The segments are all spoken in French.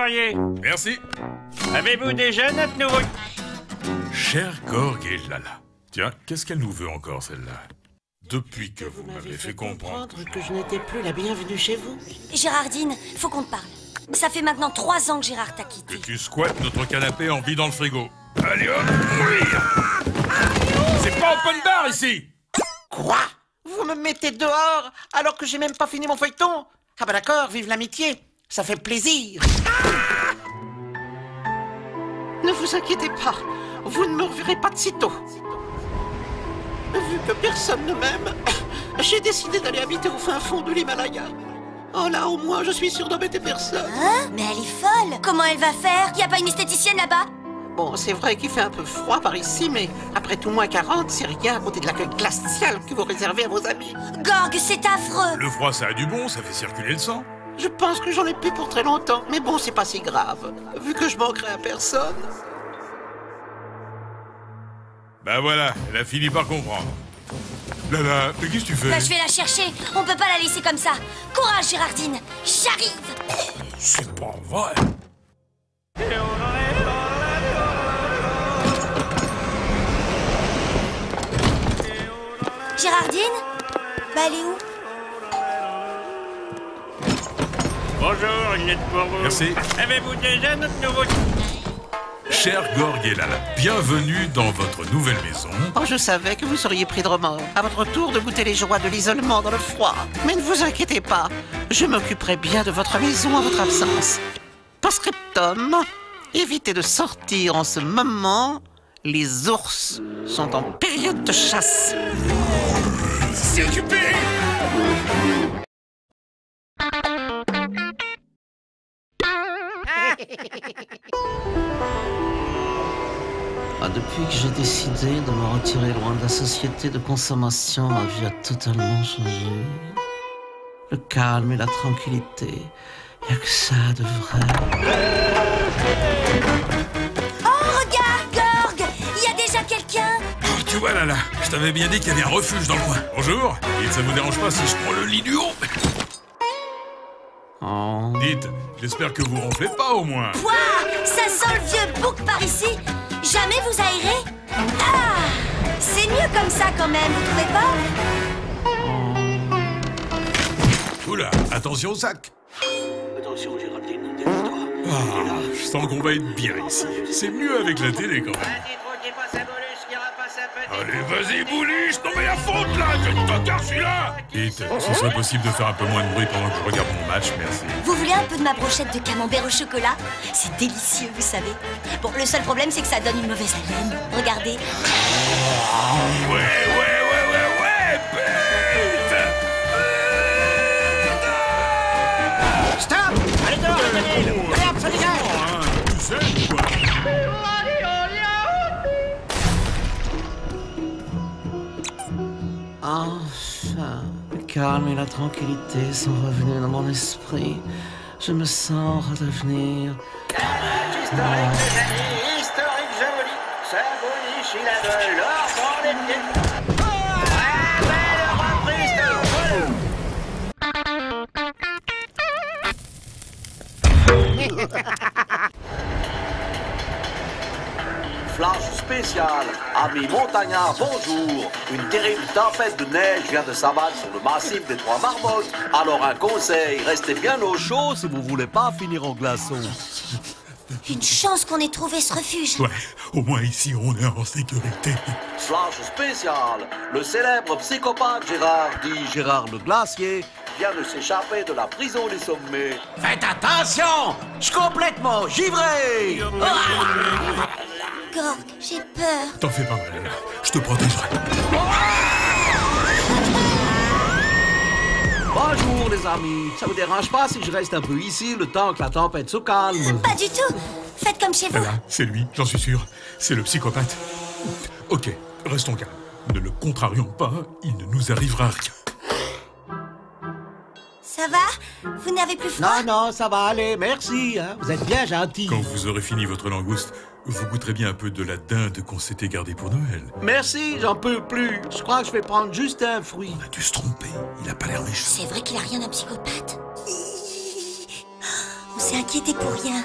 Poirier. Merci. Avez-vous déjà notre nouveau... Cher Gorg et Lala. Tiens, qu'est-ce qu'elle nous veut encore, celle-là? Depuis que vous m'avez fait comprendre que je n'étais plus la bienvenue chez vous. Gérardine, faut qu'on te parle. Ça fait maintenant 3 ans que Gérard t'a que quitté. tu squattes notre canapé en vidant le frigo. Allez hop, mourir. C'est pas open bar ici. Quoi? Vous me mettez dehors alors que j'ai même pas fini mon feuilleton? Ah bah d'accord, vive l'amitié. Ça fait plaisir. Ne vous inquiétez pas, vous ne me reverrez pas de sitôt. Vu que personne ne m'aime, j'ai décidé d'aller habiter au fin fond de l'Himalaya. Oh là, au moins, je suis sûr d'embêter personne. Hein? Mais elle est folle. Comment elle va faire? Y a pas une esthéticienne là-bas? Bon, c'est vrai qu'il fait un peu froid par ici, mais après tout, moins 40, c'est rien à côté de l'accueil glacial que vous réservez à vos amis. Gorg, c'est affreux. Le froid, ça a du bon, ça fait circuler le sang. Je pense que j'en ai plus pour très longtemps, mais bon, c'est pas si grave, vu que je manquerai à personne. Ben voilà, elle a fini par comprendre. Lala, mais qu'est-ce que tu fais? Bah, je vais la chercher. On peut pas la laisser comme ça. Courage, Gérardine. J'arrive. C'est pas vrai. Gérardine? Bah, elle est où? Bonjour, il est pour vous. Merci. Avez-vous déjà notre nouveau... Cher Gorg et Lala, bienvenue dans votre nouvelle maison. Oh, je savais que vous seriez pris de remords. À votre tour de goûter les joies de l'isolement dans le froid. Mais ne vous inquiétez pas, je m'occuperai bien de votre maison en votre absence. Post-scriptum, évitez de sortir en ce moment. Les ours sont en période de chasse. C'est occupé. Depuis que j'ai décidé de me retirer loin de la société de consommation, ma vie a totalement changé. Le calme et la tranquillité, il n'y a que ça de vrai. Oh, regarde, Gorg. Il y a déjà quelqu'un. Tu vois, Lala, je t'avais bien dit qu'il y avait un refuge dans le coin. Bonjour. Et ça vous dérange pas si je prends le lit du haut? Oh. Dites, j'espère que vous ronflez pas au moins. Quoi? Ça sent le vieux bouc par ici. Jamais vous aérez? Ah! C'est mieux comme ça quand même, vous trouvez pas? Oula, attention au sac. Attention, Géraldine, défends-toi. Ah, je sens qu'on va être bien ici. C'est mieux avec la télé quand même. Allez, vas-y, Bouliche, non mais la faute là, quel tocard celui-là! Dites, ce serait possible de faire un peu moins de bruit pendant que je regarde mon match, merci. Vous voulez un peu de ma brochette de camembert au chocolat? C'est délicieux, vous savez. Bon, le seul problème, c'est que ça donne une mauvaise haleine. Regardez. Ouais, putain! Stop! Allez dehors, les débiles! Allez hop, ça dégage! Tu sais, quoi? Enfin, le calme et la tranquillité sont revenus dans mon esprit. Je me sens redevenir... Historique, les amis, historique joli. Ça boniche, il a de l'or dans les pieds. Ah, belle reprise Flash spécial, amis montagnards, bonjour. Une terrible tempête de neige vient de s'abattre sur le massif des Trois Marmottes. Alors un conseil, restez bien au chaud si vous voulez pas finir en glaçon. Une chance qu'on ait trouvé ce refuge. Ouais, au moins ici on est en sécurité. Flash spécial, le célèbre psychopathe Gérard, dit Gérard le Glacier, vient de s'échapper de la prison des sommets. Faites attention! Je suis complètement givré! Gorg, j'ai peur. T'en fais pas mal, Lala. Je te protégerai. Bonjour les amis, ça vous dérange pas si je reste un peu ici le temps que la tempête se calme? Pas du tout. Faites comme chez vous. Lala, c'est lui, j'en suis sûr. C'est le psychopathe. Ok, restons calmes. Ne le contrarions pas, il ne nous arrivera rien. Ça va? Vous n'avez plus froid? Non, ça va aller, merci, hein. Vous êtes bien gentil. Quand vous aurez fini votre langouste, vous goûterez bien un peu de la dinde qu'on s'était gardée pour Noël. Merci, j'en peux plus. Je crois que je vais prendre juste un fruit. On a dû se tromper, il a pas l'air méchant. C'est vrai qu'il a rien d'un psychopathe. On s'est inquiété pour rien.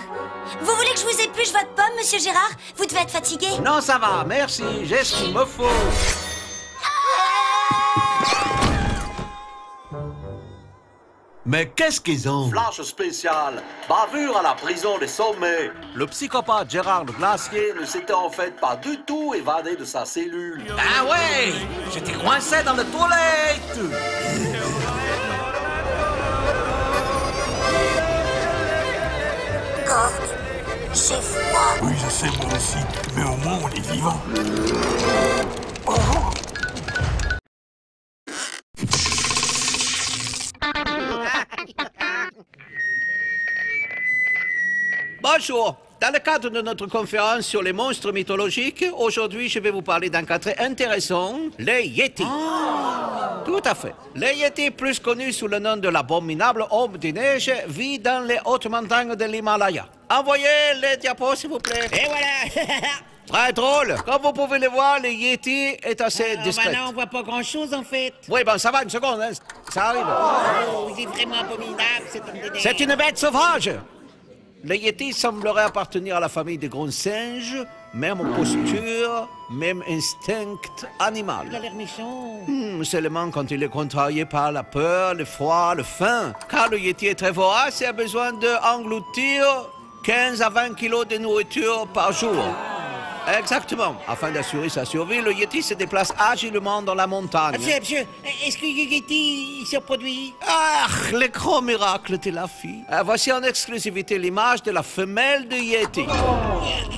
Vous voulez que je vous épluche votre pomme, monsieur Gérard? Vous devez être fatigué. Non, ça va, merci, j'ai ce qu'il me faut. Mais qu'est-ce qu'ils ont? Flash spécial, bavure à la prison des sommets. Le psychopathe Gérard le Glacier ne s'était en fait pas du tout évadé de sa cellule. Ah ouais, j'étais coincé dans les toilettes. J'ai froid. Oui, je sais, moi aussi. Mais au moins, on est vivant. Bonjour. Dans le cadre de notre conférence sur les monstres mythologiques, aujourd'hui, je vais vous parler d'un cas très intéressant, les Yétis. Tout à fait. Les Yétis, plus connus sous le nom de l'abominable homme des neiges, vit dans les hautes montagnes de l'Himalaya. Envoyez les diapos, s'il vous plaît. Et voilà. Très drôle. Comme vous pouvez le voir, le Yéti est assez discret. Là, on voit pas grand-chose, en fait. Oui, ben ça va, une seconde, hein. Ça arrive. Oh, c'est vraiment abominable, cet homme des neiges. C'est une bête sauvage. Le Yéti semblerait appartenir à la famille des grands singes, même posture, même instinct animal. Il a l'air méchant. Seulement quand il est contrarié par la peur, le froid, le faim. Car le Yéti est très vorace et a besoin d'engloutir 15 à 20 kilos de nourriture par jour. Exactement. Afin d'assurer sa survie, le Yéti se déplace agilement dans la montagne. Monsieur, est-ce que Yéti se reproduit? Ah, le grand miracle de la fille. Voici en exclusivité l'image de la femelle de Yéti.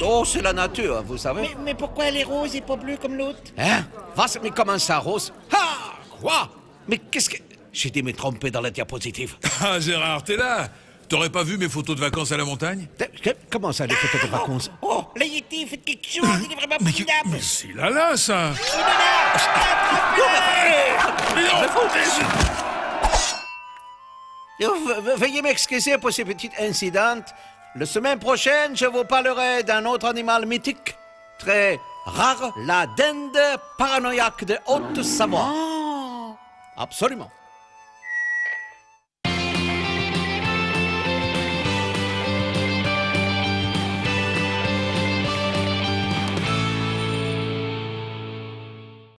Oh, c'est la nature, vous savez. Mais pourquoi elle est rose et pas bleue comme l'autre? Hein? Mais comment ça, Rose? Ah! Quoi? Mais qu'est-ce que... J'ai dû me tromper dans la diapositive. Ah, Gérard, t'es là? T'aurais pas vu mes photos de vacances à la montagne? Comment ça, les photos de vacances? Oh, le Yéti, faites quelque chose, il est vraiment Mais abominable. c'est là, ça! Veuillez m'excuser pour ce petit incident. La semaine prochaine, je vous parlerai d'un autre animal mythique, très rare, la dinde paranoïaque de Haute-Savoie. Absolument.